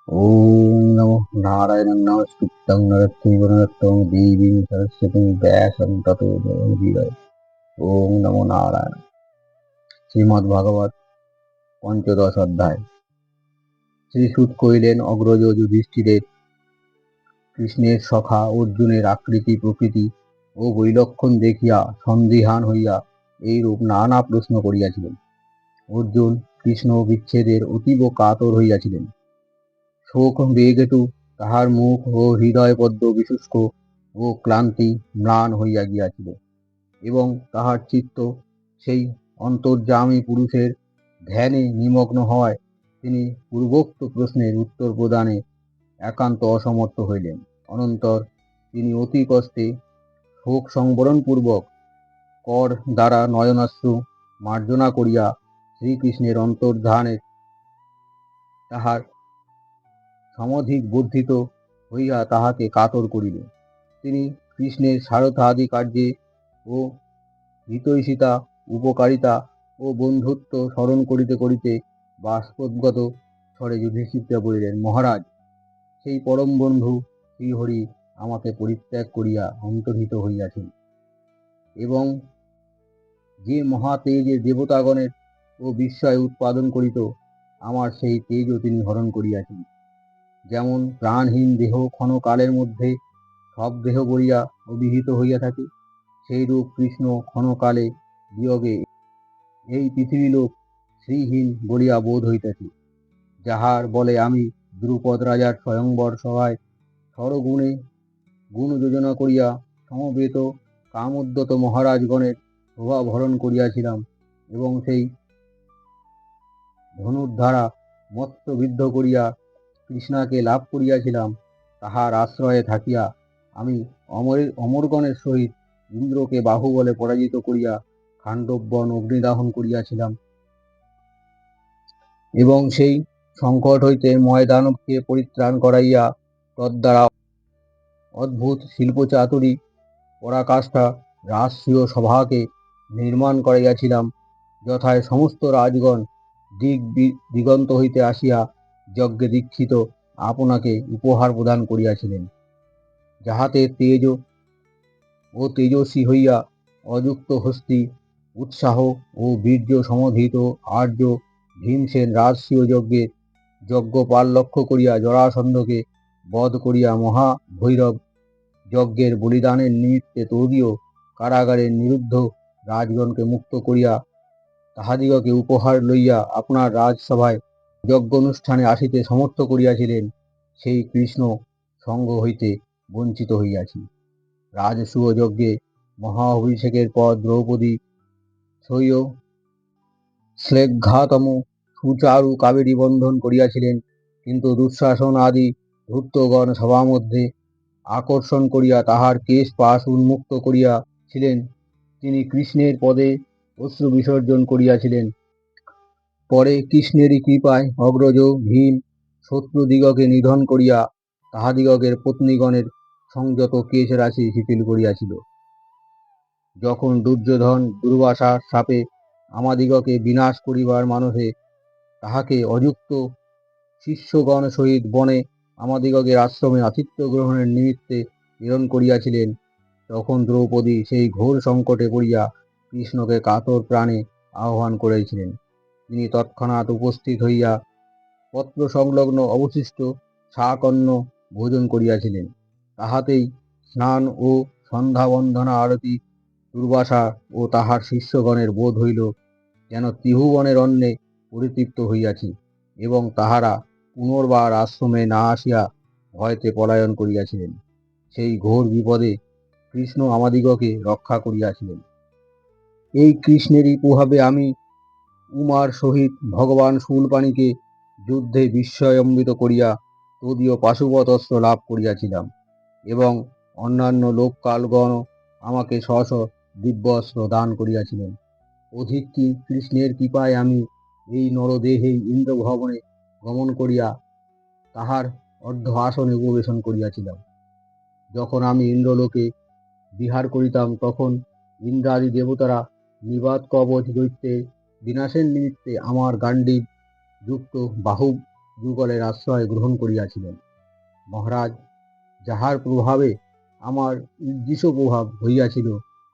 ওম নমো নারায়ণং নমস্কৃত্যং নরচৈব নরোত্তমং দেবীং সরস্বতীং ব্যাসং ততো জয়মুদীরয়ে। ওম নমো নারায়ণ। শ্রীমদ্ ভাগবত পঞ্চদশ অধ্যায়। শ্রীসুত কহিলেন, অগ্রজ যুধিষ্ঠিরের, কৃষ্ণের সখা অর্জুনের আকৃতি প্রকৃতি ও বৈলক্ষণ দেখিয়া সন্দিহান হইয়া এইরূপ নানা প্রশ্ন করিয়াছিলেন। অর্জুন কৃষ্ণ বিচ্ছেদের অতীব কাতর হইয়াছিলেন। শোক বেগেটু তাহার মুখ ও হৃদয় পদ্ম বিশুষ্ক ও ক্লান্তি ম্লান হইয়া গিয়াছিল, এবং তাহার চিত্ত সেই অন্তর্যামী পুরুষের ধ্যানে নিমগ্ন হওয়ায় তিনি পূর্বোক্ত প্রশ্নের উত্তর প্রদানে একান্ত অসমর্থ হইলেন। অনন্তর তিনি অতি কষ্টে শোক সংবরণপূর্বক কর দ্বারা নয়নাশ্রু মার্জনা করিয়া শ্রীকৃষ্ণের অন্তর্ধানে তাহার সমধিক বর্ধিত হইয়া তাহাকে কাতর করিল। তিনি কৃষ্ণের সারথাদি কার্যে ও হিতৈষিতা উপকারিতা ও বন্ধুত্ব স্মরণ করিতে করিতে বাষ্পোদ্গত স্বরে যুধিষ্ঠিরকে বলিলেন, মহারাজ, সেই পরম বন্ধু শ্রীহরি আমাকে পরিত্যাগ করিয়া অন্তর্হিত হইয়াছেন, এবং যে মহা তেজে দেবতাগণের ও বিস্ময় উৎপাদন করিত, আমার সেই তেজও তিনি হরণ করিয়াছেন। যেমন প্রাণহীন দেহ ক্ষণকালের মধ্যে সব দেহ বলিয়া অভিহিত হইয়া থাকে, সেইরূপ কৃষ্ণ ক্ষণকালে বিয়োগে এই পৃথিবীলোক শ্রীহীন বলিয়া বোধ হইতেছে। যাহার বলে আমি দ্রুপদ রাজার স্বয়ংবর সভায় সরগুণে গুণ যোজনা করিয়া সমবেত কামোদ্যত মহারাজগণের শোভা ভরণ করিয়াছিলাম, এবং সেই ধনুর্ধারা মত্তবিদ্ধ করিয়া কৃষ্ণাকে লাভ করিয়াছিলাম, তাহার আশ্রয়ে থাকিয়া আমি অমরগণের সহিত ইন্দ্রকে বাহুবলে পরাজিত করিয়া খাণ্ডববন অগ্নিদাহন করিয়াছিলাম, এবং সেই সংকট হইতে ময়দানবকে পরিত্রাণ করাইয়া তদ্দ্বারা অদ্ভুত শিল্পচাতুরী পরাকাষ্ঠা রাষ্ট্রীয় সভাকে নির্মাণ করাইয়াছিলাম, যথায় সমস্ত রাজগণ দিগন্ত হইতে আসিয়া যজ্ঞে দীক্ষিত আপনাকে উপহার প্রদান করিয়াছিলেন, যাহাতে তেজ ও তেজস্বী হইয়া অযুক্ত হস্তি উৎসাহ ও বীর্য সমধিত আর্য ভীমসেন রাজসূয় যজ্ঞে যজ্ঞপাল লক্ষ্য করিয়া জরাসন্ধকে বধ করিয়া মহাভৈরব যজ্ঞের বলিদানের নিমিত্তে তদীয় কারাগারের নিরুদ্ধ রাজগণকে মুক্ত করিয়া তাহাদিগকে উপহার লইয়া আপনার রাজসভায় যজ্ঞ অনুষ্ঠানে আসিতে সমর্থ করিয়াছিলেন, সেই কৃষ্ণ সঙ্গ হইতে বঞ্চিত হইয়াছি। রাজসূয় যজ্ঞে মহা অভিষেকের পর দ্রৌপদী স্বীয় শ্লেঘাতম সুচারু কাবেরী বন্ধন করিয়াছিলেন, কিন্তু দুঃশাসন আদি ধূর্তগণ সভামধ্যে আকর্ষণ করিয়া তাহার কেশ পাশ উন্মুক্ত করিয়াছিলেন। তিনি কৃষ্ণের পদে অশ্রু বিসর্জন করিয়াছিলেন। পরে কৃষ্ণেরই কৃপায় অগ্রজ ভীম শত্রুদিগকে নিধন করিয়া তাহাদিগকের পত্নীগণের সংযত কেশ রাশি শিথিল করিয়াছিল। যখন দুর্যোধন দুর্বাসার শাপে আমাদিগকে বিনাশ করিবার মানসে তাহাকে অযুক্ত শিষ্যগণ সহিত বনে আমাদিগকের আশ্রমে আতিথ্য গ্রহণের নিমিত্তে প্রেরণ করিয়াছিলেন, তখন দ্রৌপদী সেই ঘোর সংকটে পড়িয়া কৃষ্ণকে কাতর প্রাণে আহ্বান করিয়াছিলেন। তিনি তৎক্ষণাৎ উপস্থিত হইয়া পত্র সংলগ্ন অবশিষ্ট শাকঅন্ন ভোজন করিয়াছিলেন। তাহাতেই স্নান ও সন্ধ্যাবন্দনা আরতি দুর্বাসা ও তাহার শিষ্যগণের বোধ হইল যেন ত্রিভুবনের অন্নে পরিতৃপ্ত হইয়াছি, এবং তাহারা পুনর্বার আশ্রমে না আসিয়া ভয়তে পলায়ন করিয়াছিলেন। সেই ঘোর বিপদে কৃষ্ণ আমাদিগকে রক্ষা করিয়াছিলেন। এই কৃষ্ণেরই প্রভাবে আমি উমার সহিত ভগবান শূলপাণিকে যুদ্ধে বিস্ময়ান্বিত করিয়া তদীয় পাশুপত অস্ত্র লাভ করিয়াছিলাম, এবং অন্যান্য লোককালগণ আমাকে স্ব স্ব দিব্য অস্ত্র দান করিয়াছিলেন। অধিক কৃষ্ণের কৃপায় আমি এই নরদেহেই ইন্দ্রভবনে গমন করিয়া তাহার অর্ধ আসনে উপবেশন করিয়াছিলাম। যখন আমি ইন্দ্রলোকে বিহার করিতাম, তখন ইন্দ্রাদি দেবতারা নিবাত কবচ দৈত্যের বিনাশের নিমিত্তে আমার গাণ্ডীব যুক্ত বাহু যুগলের আশ্রয় গ্রহণ করিয়াছিলেন। মহারাজ, যাহার প্রভাবে আমার ঈদৃশ প্রভাব হইয়াছিল,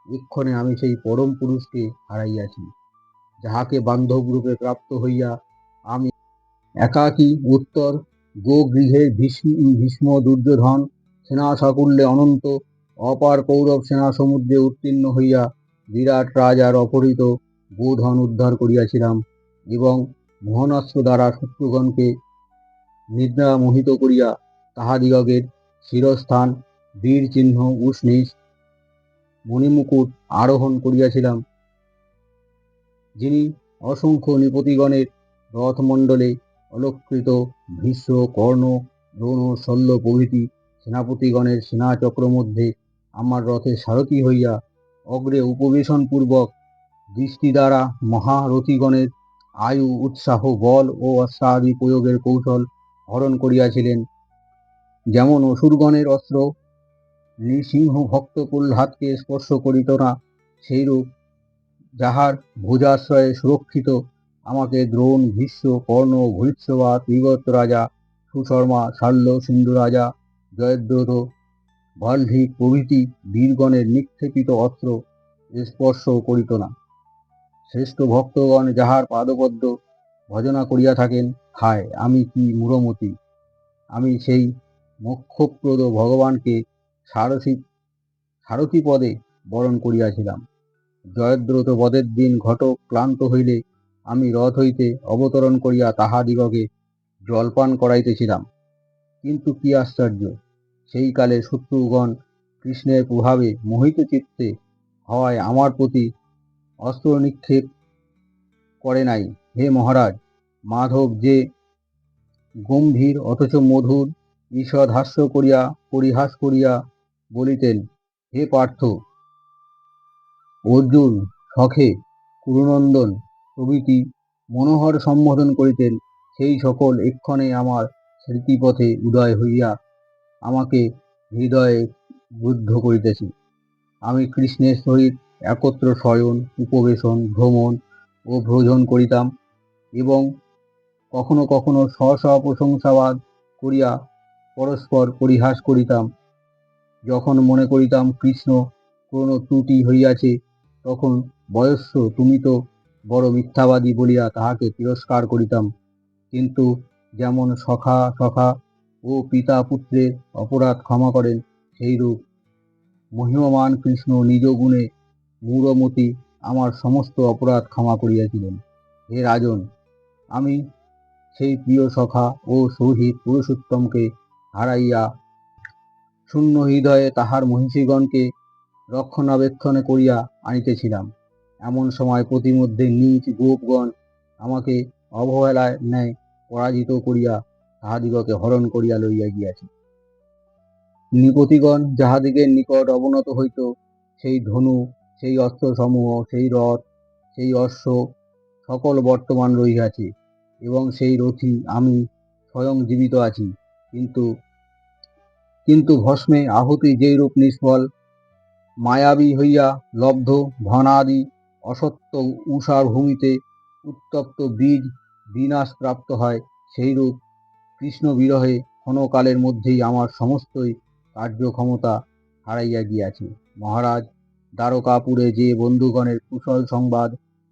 এক্ষণে আমি সেই পরম পুরুষকে হারাইয়াছি। যাহাকে বান্ধব রূপে প্রাপ্ত হইয়া আমি একাকী উত্তর গোগৃহে ভীষ্ম দুর্যোধন সেনা সাকুল্যে অনন্ত অপার কৌরব সেনা সমুদ্রে উত্তীর্ণ হইয়া বিরাট রাজার অপহৃত গোধন উদ্ধার করিয়াছিলাম এবং মোহনাস্ত্র দ্বারা শত্রুগণকে নিদ্রা মোহিত করিয়া তাহাদিগের শিরস্থান বীর চিহ্ন উষ্ণীষ মণিমুকুট আরোহণ করিয়াছিলাম। যিনি অসংখ্য নৃপতিগণের রথমণ্ডলে অলঙ্কৃত ভীষ্ম কর্ণ দ্রোণ শল্য প্রভৃতি সেনাপতিগণের সেনাচক্র মধ্যে আমার রথের সারথি হইয়া অগ্রে উপবেশনপূর্বক দৃষ্টি দ্বারা মহারথীগণের আয়ু উৎসাহ বল ও অশ্বাদি প্রয়োগের কৌশল হরণ করিয়াছিলেন। যেমন অসুরগণের অস্ত্র নৃসিংহ ভক্ত প্রহ্লাদকে স্পর্শ করিত না, সেইরূপ যাহার ভুজাশ্রয়ে সুরক্ষিত আমাকে দ্রোণ ভীষ্ম কর্ণ ভূরিশ্রবা ত্রিগত রাজা সুশর্মা শাল্য সিন্ধু রাজা জয়দ্রথ বাল্ধিক প্রভৃতি বীরগণের নিক্ষেপিত অস্ত্র স্পর্শ করিত না। শ্রেষ্ঠ ভক্তগণ যাহার পাদপদ্ম ভজনা করিয়া থাকেন, হায় আমি কি মূঢ়মতি! আমি সেই মোক্ষপ্রদ ভগবানকে সারথি পদে বরণ করিয়াছিলাম। জয়দ্রথ বধের দিন ঘটক ক্লান্ত হইলে আমি রথ হইতে অবতরণ করিয়া তাহাদিগকে জলপান করাইতেছিলাম। কিন্তু কি আশ্চর্য, সেই কালে শত্রুগণ কৃষ্ণের প্রভাবে মোহিত চিত্তে হওয়ায় আমার প্রতি অস্ত্র নিক্ষেপ করে নাই। হে মহারাজ, মাধব যে গম্ভীর অথচ মধুর ঈষৎ হাস্য করিয়া পরিহাস করিয়া বলিতেন, হে পার্থ, অর্জুন সখে কুরুনন্দন প্রভৃতি মনোহর সম্বোধন করিতেন, সেই সকল এক্ষণে আমার স্মৃতিপথে উদয় হইয়া আমাকে হৃদয়ে বুদ্ধ করিতেছে। আমি কৃষ্ণের সহিত একত্র শয়ন উপবেশন ভ্রমণ ও ভ্রজন করিতাম এবং কখনো কখনো স্ব প্রশংসাবাদ করিয়া পরস্পর পরিহাস করিতাম। যখন মনে করিতাম কৃষ্ণ কোনো ত্রুটি হইয়াছে, তখন বয়স্য তুমি তো বড় মিথ্যাবাদী বলিয়া তাহাকে তিরস্কার করিতাম। কিন্তু যেমন সখা সখা ও পিতা পুত্রের অপরাধ ক্ষমা করেন, সেইরূপ মহিমবান কৃষ্ণ নিজ গুণে মূঢ়মতি আমার সমস্ত অপরাধ ক্ষমা করিয়াছিলেন। হে রাজন, আমি সেই প্রিয় সখা ও সৌহিত পুরুষোত্তমকে হারাইয়া শূন্য হৃদয়ে তাহার মহিষীগণকে রক্ষণাবেক্ষণ করিয়া আনিতেছিলাম। এমন সময় প্রতিমধ্যে নীচ গোপগণ আমাকে অবহেলায় ন্যায় পরাজিত করিয়া তাহাদিগকে হরণ করিয়া লইয়া গিয়াছে। নৃপতিগণ যাহাদিগের নিকট অবনত হইত, সেই ধনু, সেই অস্ত্রসমূহ, সেই রথ, সেই অশ্ব সকল বর্তমান রহিয়াছে এবং সেই রথী আমি স্বয়ং জীবিত আছি। কিন্তু ভস্মে আহুতি যেইরূপ নিষ্ফল মায়াবী হইয়া লব্ধ ধনাদি অসত্য উষার ভূমিতে উত্তপ্ত বীজ বিনাশ প্রাপ্ত হয়, সেইরূপ কৃষ্ণ বিরহে ক্ষণকালের মধ্যেই আমার সমস্তই কার্যক্ষমতা হারাইয়া গিয়াছে। মহারাজ, দ্বারকাপুরে যে বন্ধুগণের কুশল সংবাদ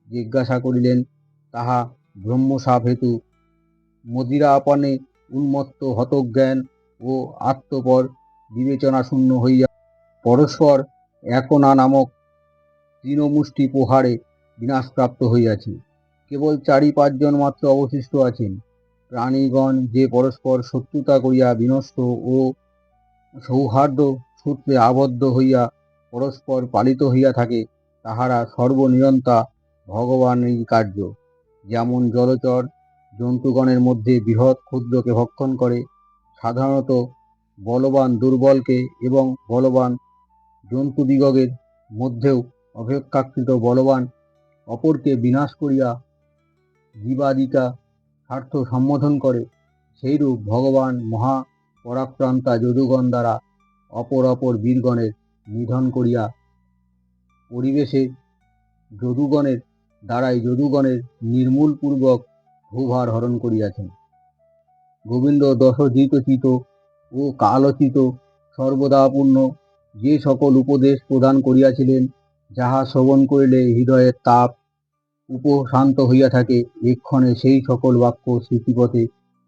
জিজ্ঞাসা করিলেন, তাহা ব্রহ্মশাপ হেতু মদিরাপানে উন্মত্ত হতজ্ঞান ও আত্মপর বিবেচনাশূন্য হইয়া পরস্পর একনা নামক তৃণমুষ্টি প্রহারে বিনাশপ্রাপ্ত হইয়াছে। কেবল 4-5 জন মাত্র অবশিষ্ট আছেন। প্রাণীগণ যে পরস্পর শত্রুতা করিয়া বিনষ্ট ও সৌহার্দ্য সূত্রে আবদ্ধ হইয়া পরস্পর পালিত হইয়া থাকে, তাহারা সর্বনিয়ন্তা ভগবানেরই কার্য। যেমন জলচর জন্তুগণের মধ্যে বৃহৎ ক্ষুদ্রকে ভক্ষণ করে, সাধারণত বলবান দুর্বলকে এবং বলবান জন্তুদিগের মধ্যেও অপেক্ষাকৃত বলবান অপরকে বিনাশ করিয়া জীবাদিকা স্বার্থ সম্বোধন করে, সেইরূপ ভগবান মহা পরাক্রান্তা যদুগণ দ্বারা অপর বীরগণের নিধন করিয়া পরিবেশে যদুগণের দ্বারাই যদুগণের নির্মূলপূর্বক ভূভার হরণ করিয়াছেন। গোবিন্দ দশজিতচিত ও কালচিত সর্বদা পূর্ণ যে সকল উপদেশ প্রদান করিয়াছিলেন, যাহা শ্রবণ করিলে হৃদয়ের তাপ উপশান্ত হইয়া থাকে, এক্ষণে সেই সকল বাক্য স্মৃতিপথে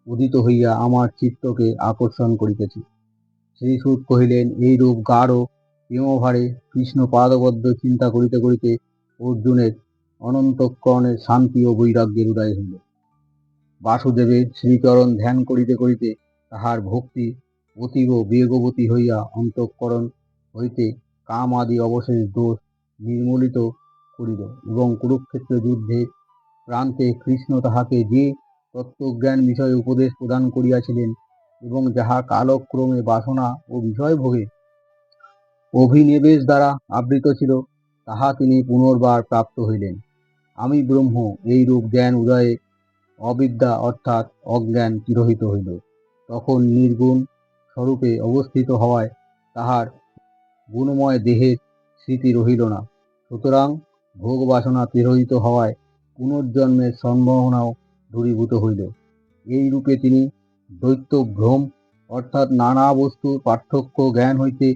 উদিত হইয়া আমার চিত্তকে আকর্ষণ করিতেছে। শ্রীসুত কহিলেন, এইরূপ গাঢ় প্রেমভারে কৃষ্ণ পাদবদ্ধ চিন্তা করিতে করিতে অর্জুনের অনন্তকরণের শান্তি ও বৈরাগ্যের উদয় হইল। বাসুদেবের শ্রীচরণ ধ্যান করিতে করিতে তাহার ভক্তি অতীব বেগবতী হইয়া অন্তঃকরণ হইতে কাম আদি অবশেষ দোষ নির্মূলিত করিল, এবং কুরুক্ষেত্র যুদ্ধে প্রান্তে কৃষ্ণ তাহাকে যে তত্ত্বজ্ঞান বিষয়ে উপদেশ প্রদান করিয়াছিলেন, এবং যাহা কালক্রমে বাসনা ও বিষয় ভোগে অভিনিবেশ দ্বারা আবৃত ছিল, তাহা তিনি পুনর্বার প্রাপ্ত হইলেন। আমি ব্রহ্ম এইরূপ জ্ঞান উদয়ে অবিদ্যা অর্থাৎ অজ্ঞান তিরোহিত হইল। তখন নির্গুণ স্বরূপে অবস্থিত হওয়ায় তাহার গুণময় দেহের স্মৃতি রহিল না। সুতরাং ভোগ বাসনা তিরোহিত হওয়ায় পুনর্জন্মের সম্ভাবনাও দূরীভূত হইল। এই রূপে তিনি দ্বৈত ভ্রম অর্থাৎ নানা বস্তুর পার্থক্য জ্ঞান হইতে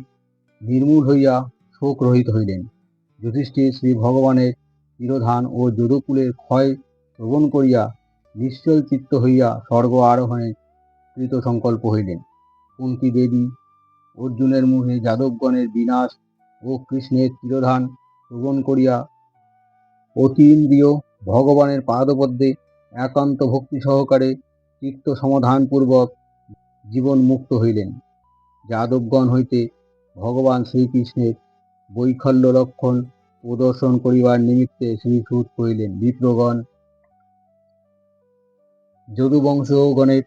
নির্মূল হইয়া শোক রহিত হইলেন। যুধিষ্ঠির শ্রী ভগবানের তিরোধান ও যদুকুলের ক্ষয় শ্রবণ করিয়া নিশ্চল চিত্ত হইয়া স্বর্গ আরোহণে কৃত সংকল্প হইলেন। কুন্তী দেবী অর্জুনের মুখে যাদবগণের বিনাশ ও কৃষ্ণের তিরোধান শ্রবণ করিয়া অতীন্দ্রিয় ভগবানের পাদপদ্মে একান্ত ভক্তি সহকারে চিত্ত সমাধানপূর্বক জীবন মুক্ত হইলেন। যাদবগণ হইতে ভগবান শ্রীকৃষ্ণের বৈখল্য লক্ষণ প্রদর্শন করিবার নিমিত্তে শ্রীসুত কহিলেন, বিপ্রগণ, যদুবংশগণের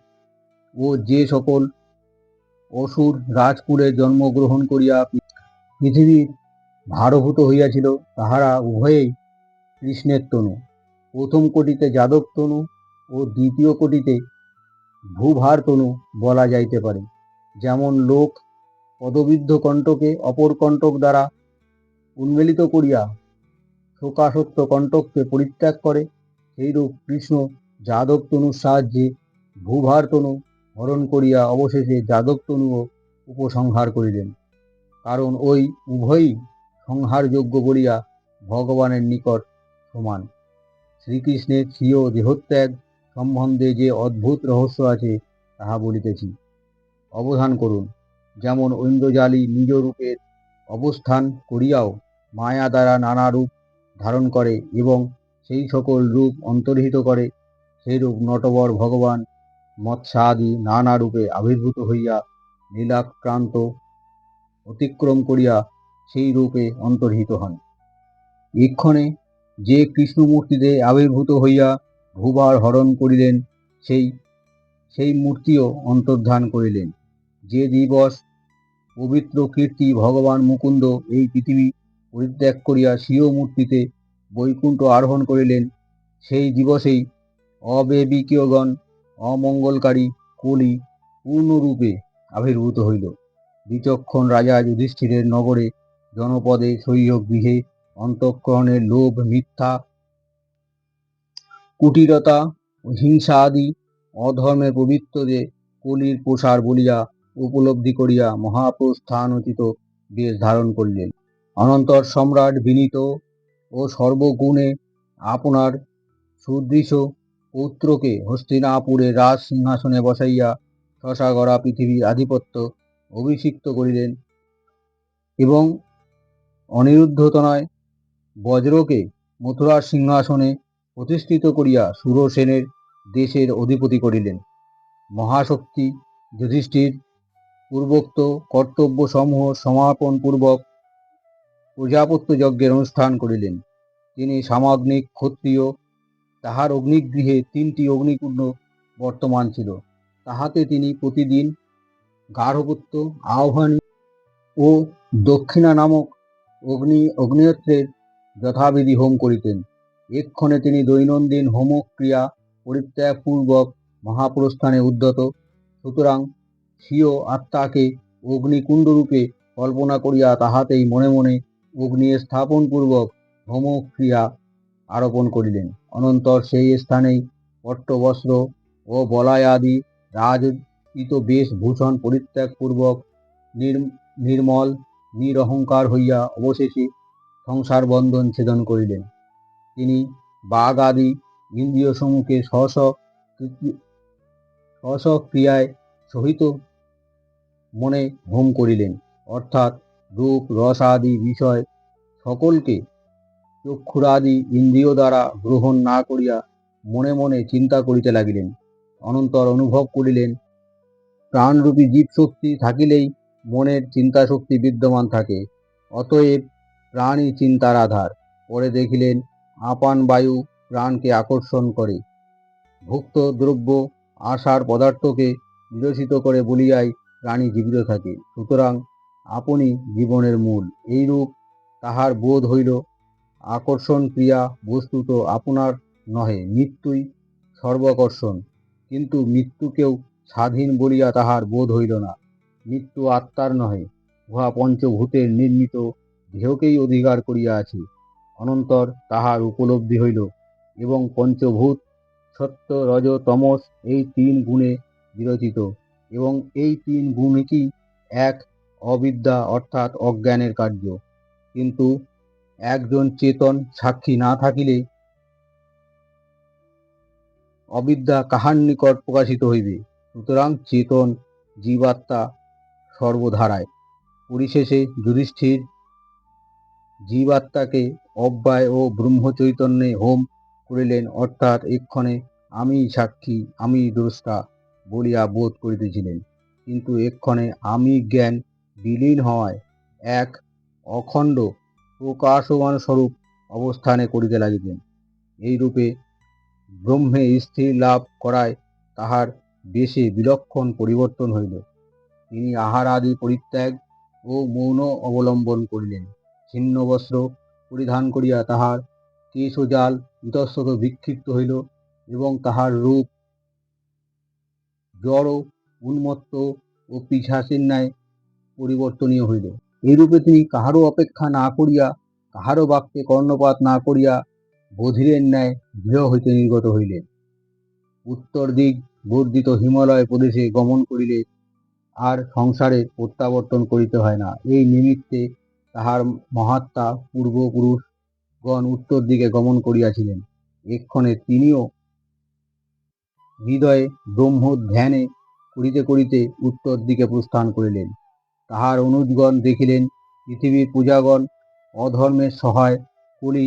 ও যে সকল অসুর রাজকুলে জন্মগ্রহণ করিয়া পৃথিবীর ভারভূত হইয়াছিল, তাহারা উভয়েই কৃষ্ণের তনু। প্রথম কোটিতে যাদব তনু ও দ্বিতীয় কোটিতে ভূভার তনু বলা যাইতে পারে। যেমন লোক পদবিদ্ধ কণ্টকে অপর কণ্টক দ্বারা উন্মেলিত করিয়া শোকাসক্ত কণ্টককে পরিত্যাগ করে, সেইরূপ কৃষ্ণ যাদব তনুর সাহায্যে ভূভার তনু হরণ করিয়া অবশেষে যাদব তনুও উপসংহার করিলেন। কারণ ওই উভয়ই সংহারযোগ্য বলিয়া ভগবানের নিকট সমান। শ্রীকৃষ্ণের স্বীয় দেহত্যাগ সম্বন্ধে যে অদ্ভুত রহস্য আছে, তাহা বলিতেছি, অবধান করুন। যেমন ঐন্দ্রজালী নিজ রূপের অবস্থান করিয়াও মায়া দ্বারা নানা রূপ ধারণ করে এবং সেই সকল রূপ অন্তর্হিত করে, সেইরূপ নটবর ভগবান মৎস্যাদি নানা রূপে আবির্ভূত হইয়া লীলাক্রান্ত অতিক্রম করিয়া সেই রূপে অন্তর্হিত হন। এক্ষণে যে কৃষ্ণমূর্তিতে আবির্ভূত হইয়া ভূভার হরণ করিলেন, সেই মূর্তিও অন্তর্ধান করিলেন। যে দিবস পবিত্র কীর্তি ভগবান মুকুন্দ এই পৃথিবী পরিত্যাগ করিয়া স্বীয় মূর্তিতে বৈকুণ্ঠ আরোহণ করিলেন, সেই দিবসেই অবৈবিকীয়গণ অমঙ্গলকারী কলি পূর্ণরূপে আবির্ভূত হইল। বিচক্ষণ রাজা যুধিষ্ঠিরের নগরে জনপদে শৈয় গৃহে অন্তঃকরণের লোভ, মিথ্যা কুটিরতা ও হিংসা আদি অধর্মের প্রবৃত্ত যে কলির প্রসার বলিয়া উপলব্ধি করিয়া মহাপ্রস্থানোচিত বেশ ধারণ করিলেন। অনন্তর সম্রাট বিনীত ও সর্বগুণে আপনার সুদৃশ পৌত্রকে হস্তিনাপুরে রাজ সিংহাসনে বসাইয়া শশাগড়া পৃথিবীর আধিপত্য অভিষিক্ত করিলেন এবং অনিরুদ্ধতনয় বজ্রকে মথুরার সিংহাসনে প্রতিষ্ঠিত করিয়া সুরসেনের দেশের অধিপতি করিলেন। মহাশক্তি যুধিষ্ঠির পূর্বোক্ত কর্তব্য সমূহ সমাপন পূর্বক প্রজাপত্য যজ্ঞের অনুষ্ঠান করিলেন। তিনি সামাগ্নিক ক্ষত্রিয়, তাহার অগ্নিগৃহে 3টি অগ্নিকুণ্ড বর্তমান ছিল, তাহাতে তিনি প্রতিদিন গার্হপত্য, আহ্বানী ও দক্ষিণা নামক অগ্নিহোত্রের যথাবিধি হোম করিতেন। এক্ষণে তিনি দৈনন্দিন হোমক্রিয়া পরিত্যাগপূর্বক মহাপ্রস্থানে উদ্যত। সুতরাং স্বীয় আত্মাকে অগ্নিকুণ্ডরূপে কল্পনা করিয়া তাহাতেই মনে মনে অগ্নি স্থাপনপূর্বক হোমক্রিয়া আরোপণ করিলেন। অনন্তর সেই স্থানেই পট্টবস্ত্র ও বলয় আদি রাজোচিত বেশভূষণ পরিত্যাগপূর্বক নির্মল নিরহংকার হইয়া অবশেষে সংসার বন্ধন ছেদন করিলেন। তিনি বাঘ আদি ইন্দ্রিয় সমূহকে স্ব ক্রিয়ায় সহিত মনে হোম করিলেন, অর্থাৎ রূপ রস আদি বিষয় সকলকে চক্ষুরাদি ইন্দ্রিয় দ্বারা গ্রহণ না করিয়া মনে মনে চিন্তা করিতে লাগিলেন। অনন্তর অনুভব করিলেন, প্রাণরূপী জীব শক্তি থাকিলেই মনের চিন্তা শক্তি বিদ্যমান থাকে, অতএব প্রাণই চিন্তার আধার। পরে দেখিলেন আপান বায়ু প্রাণকে আকর্ষণ করে, ভুক্ত দ্রব্য আশার পদার্থকে নিরসিত করে বলিয়াই প্রাণী জীবিত থাকে। সুতরাং আপনি জীবনের মূল। এইরূপ তাহার বোধ হইল। আকর্ষণ ক্রিয়া বস্তুত আপনার নহে, মৃত্যুই সর্বকর্ষণ। কিন্তু মৃত্যুকেও স্বাধীন বলিয়া তাহার বোধ হইল না। মৃত্যু আত্মার নহে, উহা পঞ্চভূতের নির্মিত দেহকেই অধিকার করিয়া আছে। অনন্তর তাহার উপলব্ধি হইল, এবং পঞ্চভূত সত্য রজ তমস এই তিন গুণে বিরচিত, এবং এই তিন গুণই এক অবিদ্যা অর্থাৎ অজ্ঞানের কার্য। কিন্তু একজন চেতন সাক্ষী না থাকিলে অবিদ্যা কাহার নিকট প্রকাশিত হইবে? সুতরাং চেতন জীবাত্মা সর্বধারায়। পরিশেষে যুধিষ্ঠির জীবাত্মাকে অব্যয় ও ব্রহ্মচৈতন্যে হোম করিলেন, অর্থাৎ এক্ষণে আমি সাক্ষী, আমি দ্রষ্টা বলিয়া বোধ করিতেছিলেন। কিন্তু এক্ষণে আমি জ্ঞান বিলীন হওয়ায় এক অখণ্ড প্রকাশমান স্বরূপ অবস্থানে করিতে লাগিলেন। এইরূপে ব্রহ্মে স্থির লাভ করায় তাহার বেশে বিলক্ষণ পরিবর্তন হইল। তিনি আহার আদি পরিত্যাগ ও মৌন অবলম্বন করিলেন। ছিন্ন বস্ত্র পরিধান করিয়া তাহার কেশজাল ইতস্তত বিক্ষিপ্ত হইল, এবং তাহার রূপ জড় উন্মত্ত ও পিশাচের ন্যায় পরিবর্তনীয় হইল। এইরূপে তিনি কাহারও অপেক্ষা না করিয়া, কাহারও বাক্যে কর্ণপাত না করিয়া বধিরের ন্যায় গৃহ হইতে নির্গত হইলেন। উত্তর দিক বর্ধিত হিমালয় প্রদেশে গমন করিলে আর সংসারে প্রত্যাবর্তন করিতে হয় না। এই নিমিত্তে তাহার মহাত্মা পূর্বপুরুষগণ উত্তর দিকে গমন করিয়াছিলেন। এক্ষণে তিনিও হৃদয়ে ব্রহ্ম ধ্যানে করিতে করিতে উত্তর দিকে প্রস্থান করিলেন। তাহার অনুজগণ দেখিলেন পৃথিবীর পূজাগণ অধর্মের সহায় কলি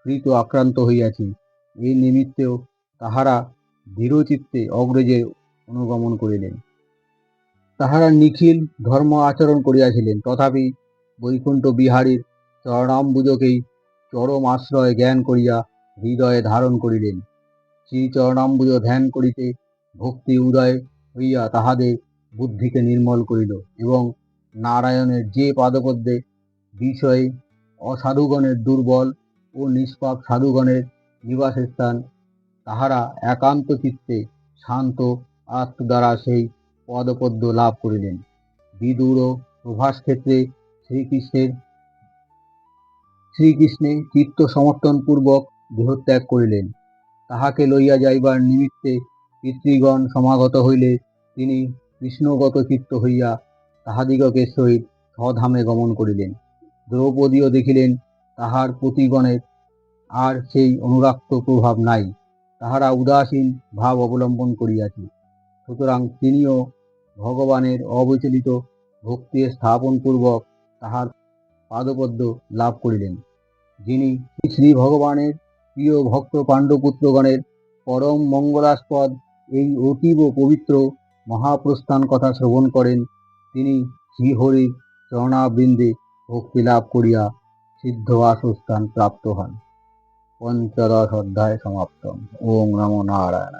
কৃত আক্রান্ত হইয়াছে। এই নিমিত্তেও তাহারা দৃঢ়চিত্তে অগ্রজের অনুগমন করিলেন। তাহারা নিখিল ধর্ম আচরণ করিয়াছিলেন, তথাপি বৈকুণ্ঠ বিহারীর চরণাম্বুজকেই চরম আশ্রয় জ্ঞান করিয়া হৃদয়ে ধারণ করিলেন। শ্রী চরণাম্বুজ ধ্যান করিতে ভক্তি উদয় হইয়া তাহাদের বুদ্ধিকে নির্মল করিল, এবং নারায়ণের যে পাদপদ্মে বিষয়ে অসাধুগণের দুর্বল ও নিষ্পাপ সাধুগণের নিবাসস্থান, তাহারা একান্ত চিত্তে শান্ত আত্ম দ্বারা সেই পদপদ্ম লাভ করিলেন। বিদুর প্রভাস ক্ষেত্রে শ্রীকৃষ্ণে চিত্ত সমর্থন পূর্বক দেহত্যাগ করিলেন। তাহাকে লইয়া যাইবার নিমিত্তে পিতৃগণ সমাগত হইলে তিনি কৃষ্ণগত চিত্ত হইয়া তাহাদিগকের সহিত স্বধামে গমন করিলেন। দ্রৌপদীও দেখিলেন তাহার পতিগণের আর সেই অনুরাক্ত প্রভাব নাই, তাহারা উদাসীন ভাব অবলম্বন করিয়াছে। সুতরাং তিনিও ভগবানের অবিচলিত ভক্তি স্থাপন পূর্বক তাহার পাদপদ্ম লাভ করিলেন। যিনি শ্রী ভগবানের প্রিয় ভক্ত পাণ্ডবপুত্রগণের পরম মঙ্গলাস্পদ এই অতীব পবিত্র মহাপ্রস্থান কথা শ্রবণ করেন, তিনি শ্রীহরির চরণাবৃন্দে ভক্তি লাভ করিয়া সিদ্ধ বাসস্থান প্রাপ্ত হন। পঞ্চদশ অধ্যায় সমাপ্তম। ওং নমো নারায়ণ।